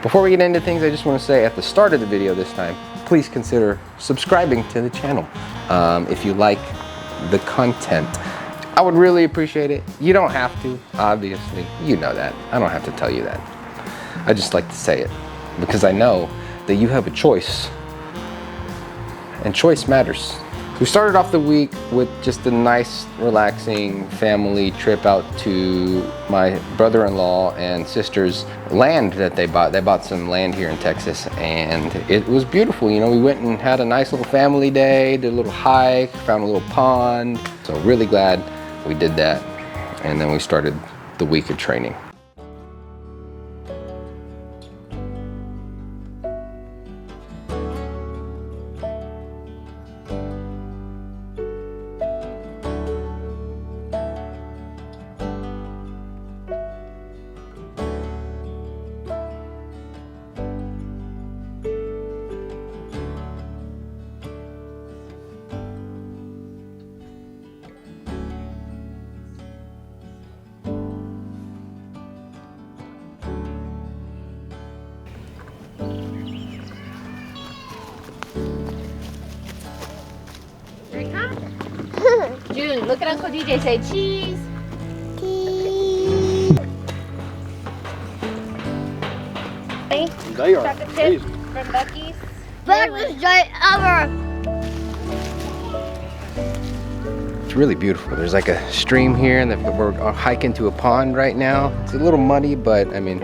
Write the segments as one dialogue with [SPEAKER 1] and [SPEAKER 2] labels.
[SPEAKER 1] Before we get into things, I just want to say at the start of the video this time, please consider subscribing to the channel if you like the content. I would really appreciate it. You don't have to, obviously. You know that. I don't have to tell you that. I just like to say it because I know that you have a choice, and choice matters. We started off the week with just a nice, relaxing family trip out to my brother-in-law and sister's land that they bought. They bought some land here in Texas, and it was beautiful. You know, we went and had a nice little family day, did a little hike, found a little pond. So really glad we did that. And then we started the week of training.
[SPEAKER 2] June, look at Uncle DJ, say cheese.
[SPEAKER 3] Cheese.
[SPEAKER 2] They are. Chocolate chip from Bucky's.
[SPEAKER 3] Breakfast day ever.
[SPEAKER 1] It's really beautiful. There's like a stream here, and we're hiking to a pond right now. It's a little muddy, but I mean,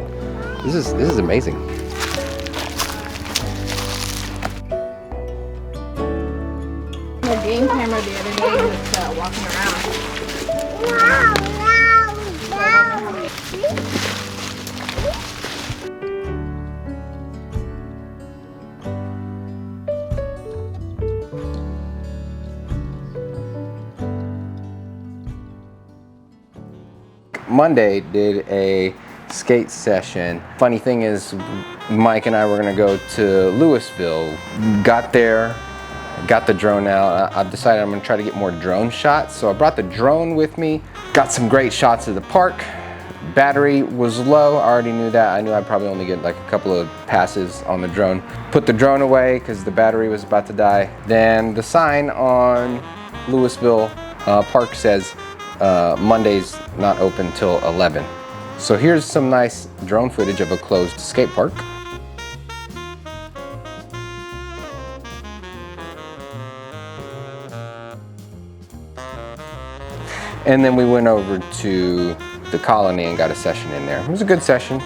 [SPEAKER 1] this is amazing.
[SPEAKER 2] The game camera the other day was walking around.
[SPEAKER 3] Wow, wow, wow.
[SPEAKER 1] Monday did a skate session. Funny thing is, Mike and I were gonna go to Lewisville. Got there, got the drone out. I've decided I'm gonna try to get more drone shots. So I brought the drone with me. Got some great shots of the park. Battery was low, I already knew that. I knew I'd probably only get like a couple of passes on the drone. Put the drone away because the battery was about to die. Then the sign on Lewisville Park says Monday's not open till 11. So here's some nice drone footage of a closed skate park. And then we went over to the Colony and got a session in there. It was a good session.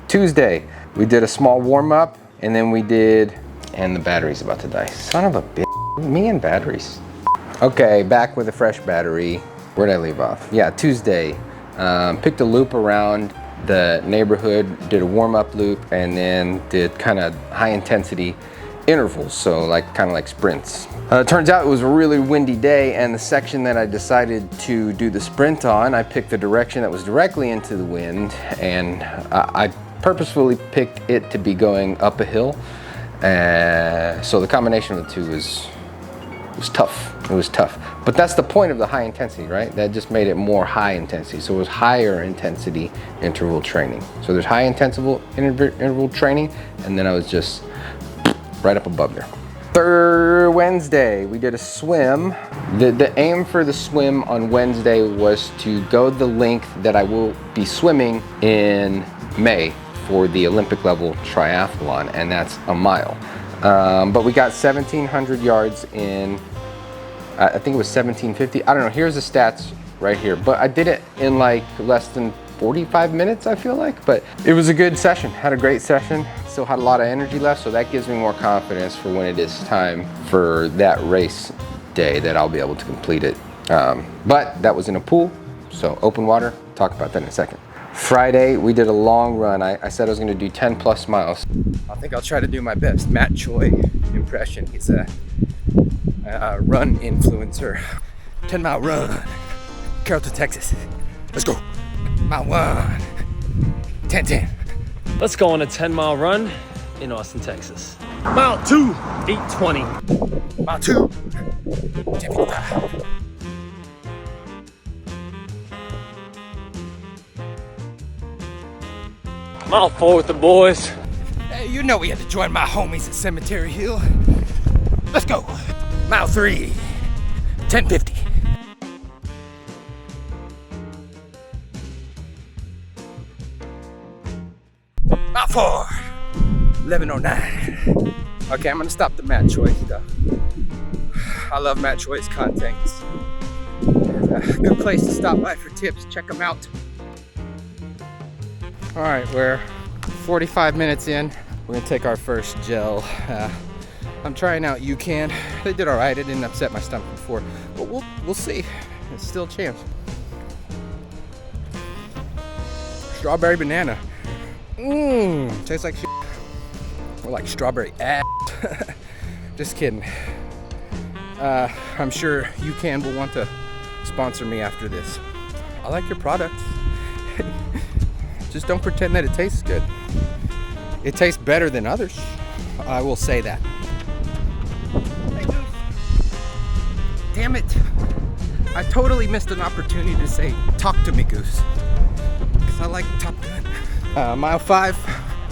[SPEAKER 1] Tuesday, we did a small warm-up, and then we did, and the battery's about to die. Son of a bitch, me and batteries. Okay, back with a fresh battery. Where'd I leave off? Yeah, Tuesday, picked a loop around the neighborhood, did a warm-up loop, and then did kind of high-intensity intervals, so kind of like sprints. Turns out it was a really windy day, and the section that I decided to do the sprint on, I picked the direction that was directly into the wind, and I purposefully picked it to be going up a hill. So the combination of the two was tough. It was tough. But that's the point of the high intensity, right? That just made it more high intensity. So it was higher intensity interval training. So there's high interval training, and then I was just right up above there. Wednesday, we did a swim. The aim for the swim on Wednesday was to go the length that I will be swimming in May for the Olympic level triathlon, and that's a mile. But we got 1,700 yards in, I think it was 1,750. I don't know, here's the stats right here. But I did it in like less than 45 minutes, I feel like, but it was a good session. Had a great session. Still had a lot of energy left, so that gives me more confidence for when it is time for that race day that I'll be able to complete it. But that was in a pool, so open water. Talk about that in a second. Friday, we did a long run. I said I was gonna do 10 plus miles. I think I'll try to do my best Matt Choi impression. He's a run influencer. 10-mile run, Carrollton, Texas. Let's go. Mile 1, 10-10.
[SPEAKER 4] Let's go on a 10-mile run in Austin, Texas. Mile 2, 8:20.
[SPEAKER 1] Mile 2, 10:55.
[SPEAKER 4] Mile 4 with the boys.
[SPEAKER 1] Hey, you know we had to join my homies at Cemetery Hill. Let's go. Mile 3, 10:50. Mile 4, 11:09. Okay, I'm gonna stop the Matt Choi stuff. I love Matt Choi's content. It's a good place to stop by for tips. Check them out. All right, we're 45 minutes in. We're gonna take our first gel. I'm trying out UCAN. They did all right. It didn't upset my stomach before, but we'll see. It's still a chance. Strawberry banana. Tastes like shit. Or like strawberry ass. Just kidding. I'm sure UCAN will want to sponsor me after this. I like your product. Just don't pretend that it tastes good. It tastes better than others. I will say that. Hey, Goose. Damn it. I totally missed an opportunity to say, talk to me, Goose. Because I like Top Gun. Mile 5,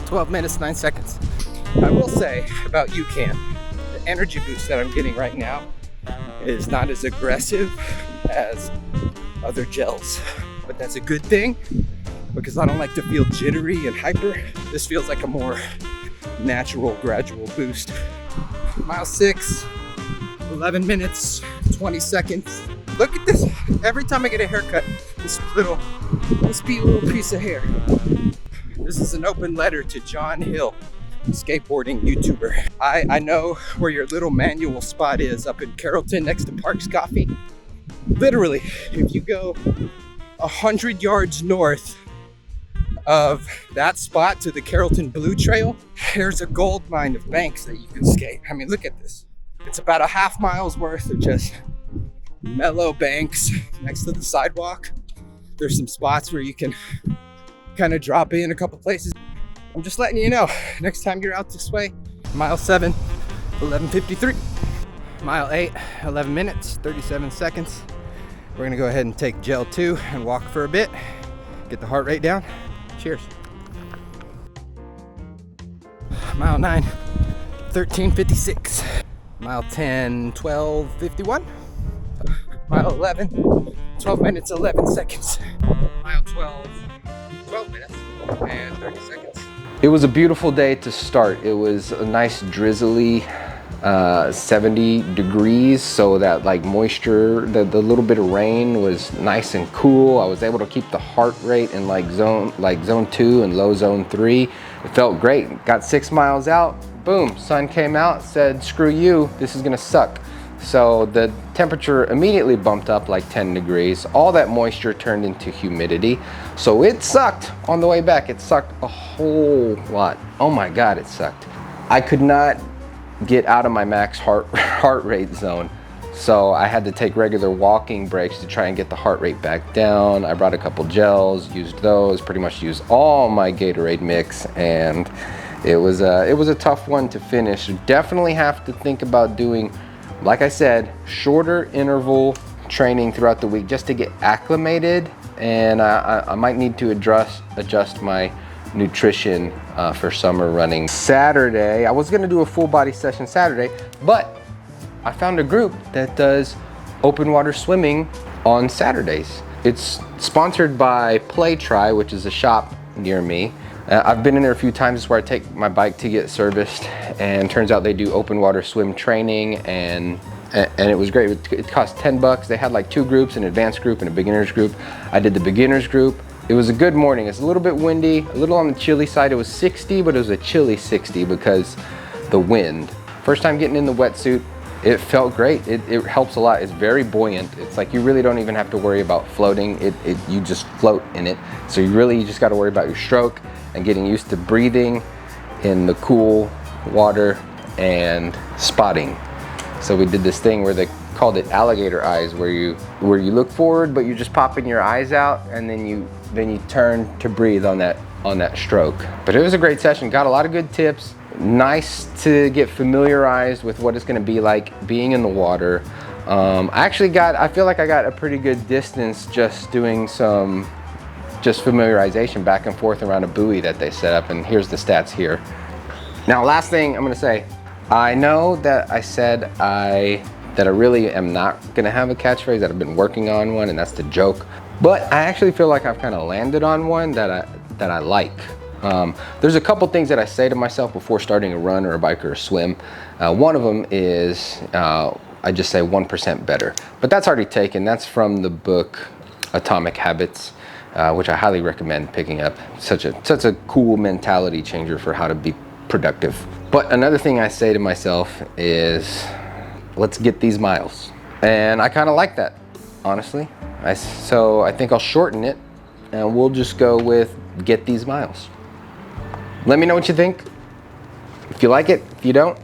[SPEAKER 1] 12 minutes, 9 seconds. I will say about UCAN, the energy boost that I'm getting right now is not as aggressive as other gels. But that's a good thing, because I don't like to feel jittery and hyper. This feels like a more natural, gradual boost. Mile 6, 11 minutes, 20 seconds. Look at this. Every time I get a haircut, this little piece of hair. This is an open letter to John Hill, skateboarding YouTuber. I know where your little manual spot is up in Carrollton next to Parks Coffee. Literally, if you go 100 yards north of that spot to the Carrollton Blue Trail, there's a gold mine of banks that you can skate. I mean, look at this. It's about a half mile's worth of just mellow banks next to the sidewalk. There's some spots where you can kind of drop in a couple places. I'm just letting you know, next time you're out this way. Mile 7, 11:53. Mile 8, 11 minutes, 37 seconds. We're gonna go ahead and take gel 2 and walk for a bit, get the heart rate down. Cheers. Mile 9, 13:56. Mile 10, 12:51. Mile 11, 12 minutes, 11 seconds. Mile 12, 12 minutes and 30 seconds. It was a beautiful day to start. It was a nice drizzly 70 degrees, so that like moisture, the little bit of rain was nice and cool. I was able to keep the heart rate in like zone 2 and low zone 3. It felt great. Got 6 miles out, boom, sun came out, said screw you, this is gonna suck. So the temperature immediately bumped up like 10 degrees. All that moisture turned into humidity. So it sucked on the way back. It sucked a whole lot. Oh my God, it sucked. I could not get out of my max heart rate zone. So I had to take regular walking breaks to try and get the heart rate back down. I brought a couple gels, used those, pretty much used all my Gatorade mix, and it was a tough one to finish. Definitely have to think about doing, like I said, shorter interval training throughout the week just to get acclimated, and I might need to adjust my nutrition for summer running. Saturday, I was gonna do a full body session Saturday, but I found a group that does open water swimming on Saturdays. It's sponsored by PlayTri, which is a shop near me. I've been in there a few times. It's where I take my bike to get serviced, and turns out they do open water swim training, and it was great. It cost $10. They had like 2 groups, an advanced group and a beginner's group. I did the beginner's group. It was a good morning. It's a little bit windy, a little on the chilly side. It was 60, but it was a chilly 60 because the wind. First time getting in the wetsuit, it felt great. It helps a lot. It's very buoyant. It's like you really don't even have to worry about floating. You just float in it. So you just got to worry about your stroke and getting used to breathing in the cool water and spotting. So we did this thing where they called it alligator eyes, where you look forward, but you're just popping your eyes out, and then you turn to breathe on that stroke. But it was a great session. Got a lot of good tips. Nice to get familiarized with what it's going to be like being in the water. I feel like I got a pretty good distance just doing some familiarization back and forth around a buoy that they set up, and here's the stats here. Now, last thing I'm going to say, I know that I said that I really am not going to have a catchphrase, that I've been working on one, and that's the joke. But I actually feel like I've kind of landed on one that I like. There's a couple things that I say to myself before starting a run or a bike or a swim. One of them is I just say 1% better, but that's already taken. That's from the book Atomic Habits, which I highly recommend picking up. Such a cool mentality changer for how to be productive. But another thing I say to myself is, let's get these miles. And I kind of like that, honestly. So I think I'll shorten it, and we'll just go with get these miles. Let me know what you think. If you like it, if you don't.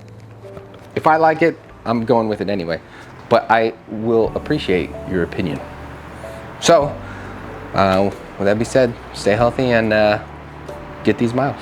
[SPEAKER 1] If I like it, I'm going with it anyway. But I will appreciate your opinion. So, with that being said, stay healthy and get these miles.